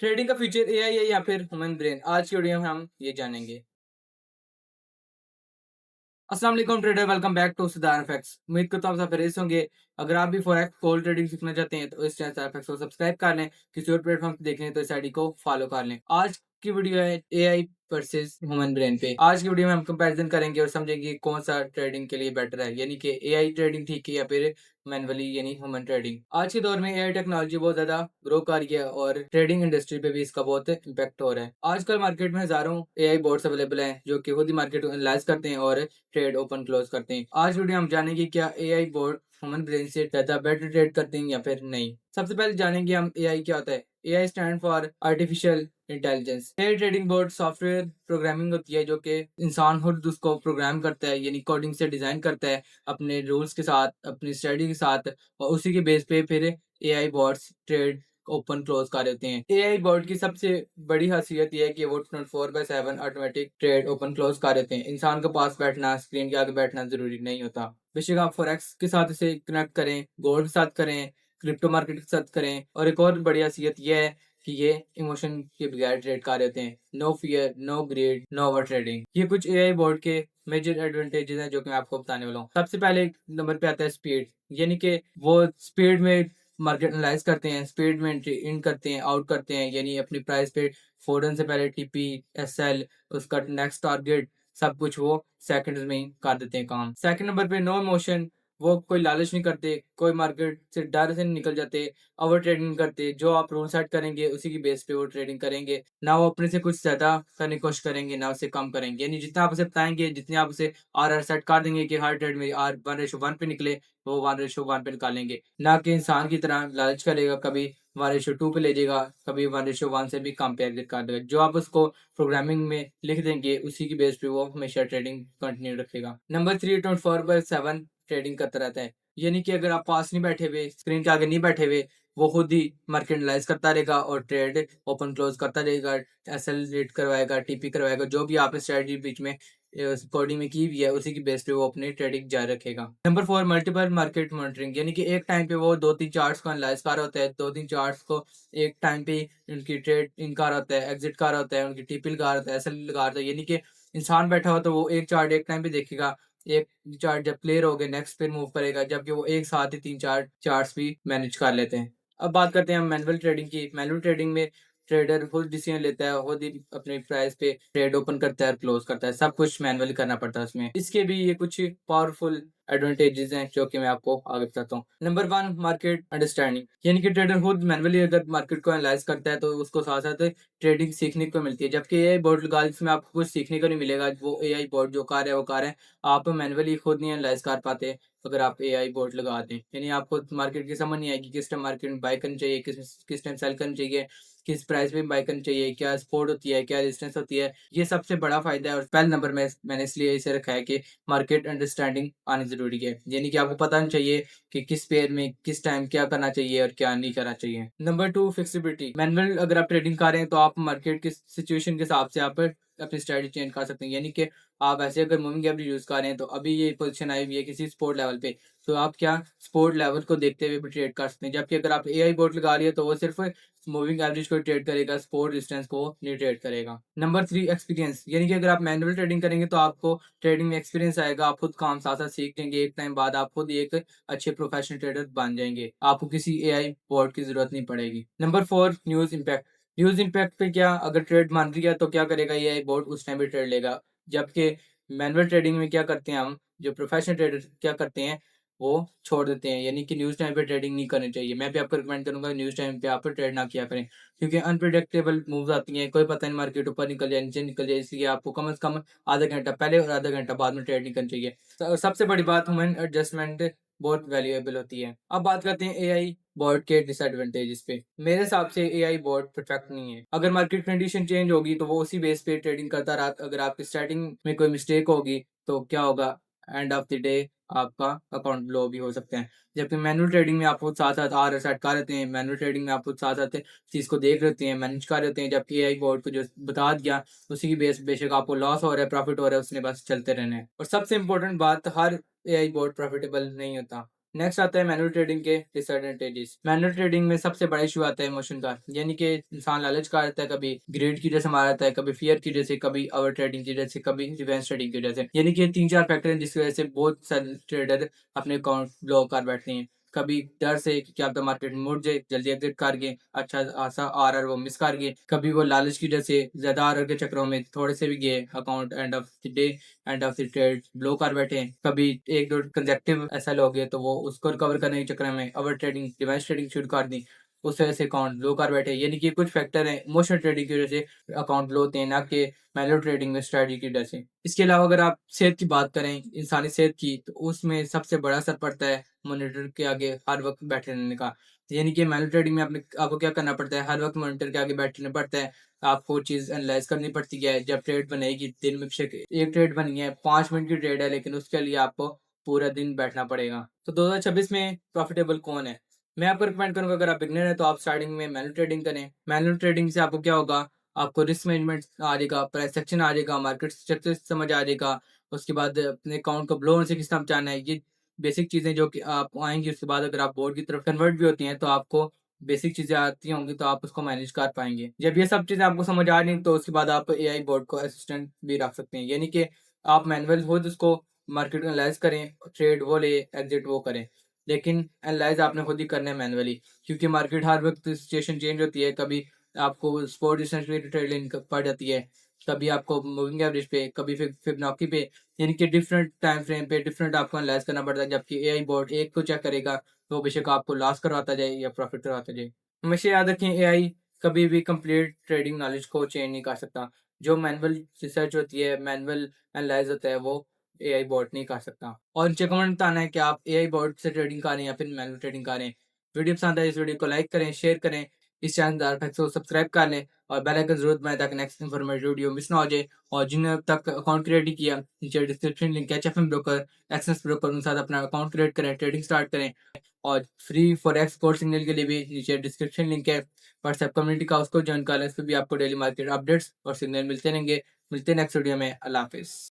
Trading का future AI है या फिर ह्यूमन ब्रेन? आज की वीडियो में हम ये जानेंगे। अस्सलाम वालेकुम trader, welcome back to Siddharth facts. उम्मीद करता हूँ आप सब खैरियत से होंगे। अगर आप भी फॉरेक्स गोल्ड ट्रेडिंग सीखना चाहते हैं तो इस चैनल सिद्धार्थ फैक्ट्स को सब्सक्राइब कर लें। किसी और प्लेटफॉर्म पे देख रहे हैं तो इस आईडी को फॉलो कर लें। आज की वीडियो है एआई वर्सेस ह्यूमन ब्रेन पे। आज की वीडियो में हम कंपैरिजन करेंगे और समझेंगे कौन सा ट्रेडिंग के लिए बेटर है, यानी कि एआई ट्रेडिंग ठीक है या फिर मैनुअली यानी ह्यूमन ट्रेडिंग। आज के दौर में एआई टेक्नोलॉजी बहुत ज्यादा ग्रो कर रही है और ट्रेडिंग इंडस्ट्री पे भी इसका बहुत इम्पैक्ट हो रहा है। आजकल मार्केट में हजारों एआई बोर्ड्स अवेलेबल हैं जो कि खुद ही मार्केट को एनालाइज करते हैं और ट्रेड ओपन क्लोज करते हैं। आज वीडियो हम जानेंगे क्या एआई बोर्ड ह्यूमन ब्रेन से ज्यादा बेटर ट्रेड करते हैं या फिर नहीं। सबसे पहले जानेंगे हम एआई क्या होता है। AI stand for artificial intelligence. AI trading board software programming होती है जो कि इंसान खुद उसको प्रोग्राम करता है, यानी कोडिंग से डिजाइन करता है अपने रूल्स के साथ, अपनी स्टडी के साथ, और उसी के बेस पे फिर AI boards trade open close कर देते हैं। एआई बोर्ड की सबसे बड़ी खासियत यह है कि वो 24/7 ऑटोमेटिक ट्रेड ओपन क्लोज कर देते हैं। इंसान के पास बैठना, स्क्रीन के आगे बैठना जरूरी नहीं होता। बेशक आप फॉरेक्स के साथ इसे कनेक्ट करें, गोल्ड के साथ करें, क्रिप्टो मार्केट के साथ करें, और एक और बड़ी खासियत यह है कि ये इमोशन के बगैर ट्रेड कर देते हैं। No fear, no grade, no over trading. ये कुछ एआई बोर्ड के मेजर एडवांटेजेस हैं जो कि मैं आपको बताने वाला हूँ। सबसे पहले नंबर पे आता है स्पीड, यानी कि वो स्पीड में मार्केट एनालाइज करते हैं, स्पीड में एंट्री इन करते हैं, आउट करते हैं, यानी अपनी प्राइस पे फौरन से पहले टीपी, एसएल, उसका नेक्स्ट टारगेट, सब कुछ वो सेकंड्स में ही कर देते हैं काम। सेकंड नंबर पे नो इमोशन, वो कोई लालच नहीं करते, कोई मार्केट से डर से नहीं निकल जाते, ओवर ट्रेडिंग नहीं करते। जो आप रूल सेट करेंगे उसी की बेस पे वो ट्रेडिंग करेंगे। ना वो अपने से कुछ ज्यादा करने की कोशिश करेंगे, ना उससे कम करेंगे। यानी जितना आप उसे बताएंगे, जितने आप उसे आर सेट कर देंगे कि हर ट्रेड में आर 1:1 पे निकले, वो 1:1 पे निकालेंगे। ना कि इंसान की तरह लालच करेगा, कभी 1:2 पे ले जाएगा, कभी 1:1 से भी कम पे एग्जिट कर देगा। जो आप उसको प्रोग्रामिंग में लिख देंगे उसी की बेस पे वो हमेशा ट्रेडिंग कंटिन्यू रखेगा। नंबर 3, 24/7 ट्रेडिंग करता रहता है। यानी कि अगर आप पास नहीं बैठे हुए, स्क्रीन के आगे नहीं बैठे हुए, वो खुद ही मार्केट एनालाइज करता रहेगा और ट्रेड ओपन क्लोज करता रहेगा, एसएल रेट करवाएगा, टीपी करवाएगा, जो भी आपने स्ट्रेटजी बीच में कोडिंग में की हुई है उसी की बेस पे वो अपनी ट्रेडिंग जारी रखेगा। नंबर 4, मल्टीपल मार्केट मॉनिटरिंग, यानी कि एक टाइम पे वो 2-3 चार्ट्स को एनालाइज कर रहा होता है, 2-3 चार्ट्स को एक टाइम पे उनकी ट्रेड इन कर रहा होता है, एग्जिट कर रहा होता है, उनकी टीपी लगा रहा होता है, एसएल लगा रहा होता है। यानी कि इंसान बैठा हो तो वो एक चार्ट एक टाइम पे देखेगा, एक चार्ट जब क्लियर हो गए नेक्स्ट पे मूव करेगा, जबकि वो एक साथ ही 3-4 चार्ट्स भी मैनेज कर लेते हैं। अब बात करते हैं हम मैनुअल ट्रेडिंग की। मैनुअल ट्रेडिंग में ट्रेडर खुद डिसीजन लेता है, खुद ही अपने प्राइस पे ट्रेड ओपन करता है और क्लोज करता है, सब कुछ मैनुअली करना पड़ता है उसमें। इसके भी ये कुछ पावरफुल एडवांटेजेस हैं जो कि मैं आपको आगे बताता हूँ। नंबर 1, मार्केट अंडरस्टैंडिंग, यानी कि ट्रेडर खुद मैनुअली अगर मार्केट को एनालाइज करता है तो उसको साथ साथ ट्रेडिंग सीखने को मिलती है। जबकि एआई बोर्ड लगा जिसमें आपको कुछ सीखने को नहीं मिलेगा, वो एआई बोर्ड जो कार है वो कार है, आप मैनुअली खुद नहीं एनालाइज कर पाते। अगर आप एआई बोर्ड लगा दें, यानी आपको मार्केट की समझ नहीं आएगी किस टाइम मार्केट में बाय करनी चाहिए, किस टाइम सेल करनी चाहिए, किस प्राइस में बाय करनी चाहिए, क्या सपोर्ट होती है, क्या रेजिस्टेंस होती है। ये सबसे बड़ा फायदा है और पहले नंबर में मैंने इसलिए इसे रखा है कि मार्केट अंडरस्टैंडिंग आनी जरूरी है। यानी कि आपको पता नहीं चाहिए कि किस पेयर में किस टाइम क्या करना चाहिए और क्या नहीं करना चाहिए। Number 2, flexibility. मैनुअल अगर आप ट्रेडिंग कर रहे हैं तो आप मार्केट की सिचुएशन के हिसाब से आप अपनी स्ट्रेटजी चेंज कर सकते हैं। यानी कि आप ऐसे अगर मूविंग एवरेज यूज कर रहे हैं तो अभी ये पोजीशन आई हुई है किसी स्पोर्ट लेवल पे, तो आप क्या स्पोर्ट लेवल को देखते हुए भी ट्रेड कर सकते हैं। जबकि अगर आप एआई बोर्ड लगा रही है तो वो सिर्फ मूविंग एवरेज को ट्रेड करेगा, स्पोर्ट डिस्टेंस को नहीं ट्रेड करेगा। नंबर 3, एक्सपीरियंस, यानी कि अगर आप मैनुअल ट्रेडिंग करेंगे तो आपको ट्रेडिंग में एक्सपीरियंस आएगा, आप खुद काम साथ साथ सीख लेंगे। एक टाइम बाद आप खुद एक अच्छे प्रोफेशनल ट्रेडर बन जाएंगे, आपको किसी एआई बोर्ड की जरूरत नहीं पड़ेगी। Number 4, news impact. News impact पे क्या, अगर ट्रेड मान रही है तो क्या करेगा एआई बोर्ड, उस टाइम पे ट्रेड लेगा। जबकि मैनुअल ट्रेडिंग में क्या करते हैं हम, जो प्रोफेशनल ट्रेडर क्या करते हैं, वो छोड़ देते हैं। यानी कि न्यूज़ टाइम पे ट्रेडिंग नहीं करनी चाहिए। मैं भी आपको रिकमेंड करूंगा न्यूज़ टाइम पे आप ट्रेड ना किया करें, क्योंकि अनप्रिडिक्टेबल मूव्स आती हैं, कोई पता नहीं मार्केट ऊपर निकल जाए, नीचे निकल जाए। इसलिए आपको कम से कम आधा घंटा पहले और आधा घंटा बाद में ट्रेड नहीं करनी चाहिए। सबसे बड़ी बात, ह्यूमन एडजस्टमेंट बहुत वैल्यूएबल होती है। अब बात करते हैं एआई बोर्ड के डिसएडवांटेजेस पे। मेरे हिसाब से एआई बोर्ड परफेक्ट नहीं है। अगर मार्केट कंडीशन चेंज होगी तो वो उसी बेस पे ट्रेडिंग करता रहा। अगर आपकी स्टार्टिंग में कोई मिस्टेक होगी तो क्या होगा, एंड ऑफ द डे आपका अकाउंट ब्लो भी हो सकते हैं। जबकि मैनुअल ट्रेडिंग में आप खुद साथ साथ आर सेट कर रहते हैं, मैनुअल ट्रेडिंग में आप खुद साथ साथ चीज को देख रहते हैं, मैनेज कर रहते हैं। जबकि एआई बोर्ड को जो बता दिया उसी की बेस बेशक आपको लॉस हो रहा है, प्रॉफिट हो रहा है, उसने बस चलते रहने हैं। और सबसे इंपॉर्टेंट बात, हर एआई बोर्ड प्रॉफिटेबल नहीं होता। नेक्स्ट आता है मैनुअल ट्रेडिंग के डिसएडवांटेजेस। मैनुअल ट्रेडिंग में सबसे बड़ा इशू आता है इमोशन का, यानी कि इंसान लालच का रहता है, कभी ग्रीड की वजह से मारा जाता है, कभी फियर की वजह से, कभी ओवर ट्रेडिंग की वजह से, कभी रिवेंज ट्रेडिंग की वजह से। यानी कि 3-4 फैक्टर हैं जिसकी वजह से बहुत सारे ट्रेडर अपने अकाउंट ब्लॉ कर बैठते हैं। कभी डर से कि क्या पता मार्केट में मुड़ जाए, जल्दी एग्जिट कर गए, अच्छा खासा आरआर वो मिस कर गए। कभी वो लालच की वजह से ज्यादा आरआर के चक्करों में थोड़े से भी गए, account end of the day, end of the trade blow कर बैठे हैं। कभी एक दो कंजेक्टिव ऐसा लोग गए तो वो उसको रिकवर करने के चक्कर में ओवर ट्रेडिंग, रिवर्स ट्रेडिंग शुरू कर दी, उस वजह से अकाउंट ब्लो कर बैठे। यानी कि कुछ फैक्टर हैं इमोशनल ट्रेडिंग की वजह से अकाउंट ब्लो होते हैं, ना कि मैनुअल ट्रेडिंग में स्ट्रेटजी की वजह से। इसके अलावा अगर आप सेहत की बात करें, इंसानी सेहत की, तो उसमें सबसे बड़ा असर पड़ता है मॉनिटर के आगे हर वक्त बैठे रहने का। यानी कि मैनुअल ट्रेडिंग में आपको क्या करना पड़ता है, हर वक्त मॉनिटर के आगे बैठना पड़ता है। आपको चीज़ एनालाइज करनी पड़ती है। जब ट्रेड बनेगी, दिन में बेशक एक ट्रेड बनी है, 5 मिनट की ट्रेड है, लेकिन उसके लिए आपको पूरा दिन बैठना पड़ेगा। तो 2026 में प्रॉफिटेबल कौन है? मैं आपको रिकमेंड करूँगा, अगर आप बिगिनर हैं तो आप स्टार्टिंग में मैनुअल ट्रेडिंग करें। मैनुअल ट्रेडिंग से आपको क्या होगा, आपको रिस्क मैनेजमेंट आ जाएगा, प्राइस एक्शन आ जाएगा, मार्केट स्ट्रक्चर समझ आ जाएगा। उसके बाद अपने अकाउंट को ब्लो होने से किस तरह बचाना है, ये बेसिक चीज़ें जो कि आप आएँगी। उसके बाद अगर आप बोर्ड की तरफ कन्वर्ट भी होती हैं, तो आपको बेसिक चीज़ें आती होंगी, तो आप उसको मैनेज कर पाएँगे। जब ये सब चीज़ें आपको समझ आ रही, तो उसके बाद आप एआई बोर्ड को असिस्टेंट भी रख सकते हैं। यानी कि आप मैनुअल खुद उसको मार्केट को एनालाइज़ करें, ट्रेड वो ले, एग्ज़िट वो करें। लेकिन एनालाइज़ आपने खुद ही करना है मैनुअली, क्योंकि मार्केट हर वक़्त सिचुएशन चेंज होती है। कभी आपको सपोर्ट रेजिस्टेंस पे ट्रेड लेनी पड़ जाती है, कभी आपको मूविंग एवरेज पे, कभी फिबोनाची पे, यानी कि डिफरेंट टाइम फ्रेम पे डिफरेंट आपको एनालाइज़ करना पड़ता है। जबकि एआई बोर्ड एक को चेक करेगा, तो बेशक आपको लॉस करवाता जाए या प्रॉफ़िट करवाता जाए। हमेशा याद रखें, एआई कभी भी कंप्लीट ट्रेडिंग नॉलेज को चेंज नहीं कर सकता। जो मैनुअल रिसर्च होती है, मैनुअल एनालाइज़ होता है, वो एआई बॉट नहीं कर सकता। और नीचे कमेंट बताना है कि आप एआई बॉट से ट्रेडिंग कर रहे हैं या फिर मैनुअल ट्रेडिंग कर रहे हैं। वीडियो पसंद आए इस वीडियो को लाइक करें, शेयर करें, इस चैनल दार फैक्स को सब्सक्राइब कर लें और बेल आइकन ज़रूर दबाएँ ताकि नेक्स्ट इन्फॉर्मेटिव वीडियो मिस ना हो जाए। और जिन्होंने अब तक अकाउंट क्रिएट नहीं किया, नीचे डिस्क्रिप्शन लिंक है, एचएफएम ब्रोकर, एक्सिस ब्रोकर, उनके साथ अपना अकाउंट क्रिएट करें, ट्रेडिंग स्टार्ट करें। और फ्री फॉरेक्स कोर्स सिग्नल के लिए भी नीचे डिस्क्रिप्शन लिंक है। व्हाट्सएप कम्युनिटी का, उसको ज्वाइन कर लें, इस पे भी आपको डेली मार्केट अपडेट्स और सिग्नल मिलते रहेंगे। मिलते हैं नेक्स्ट वीडियो में। अल्लाह हाफ़िज़।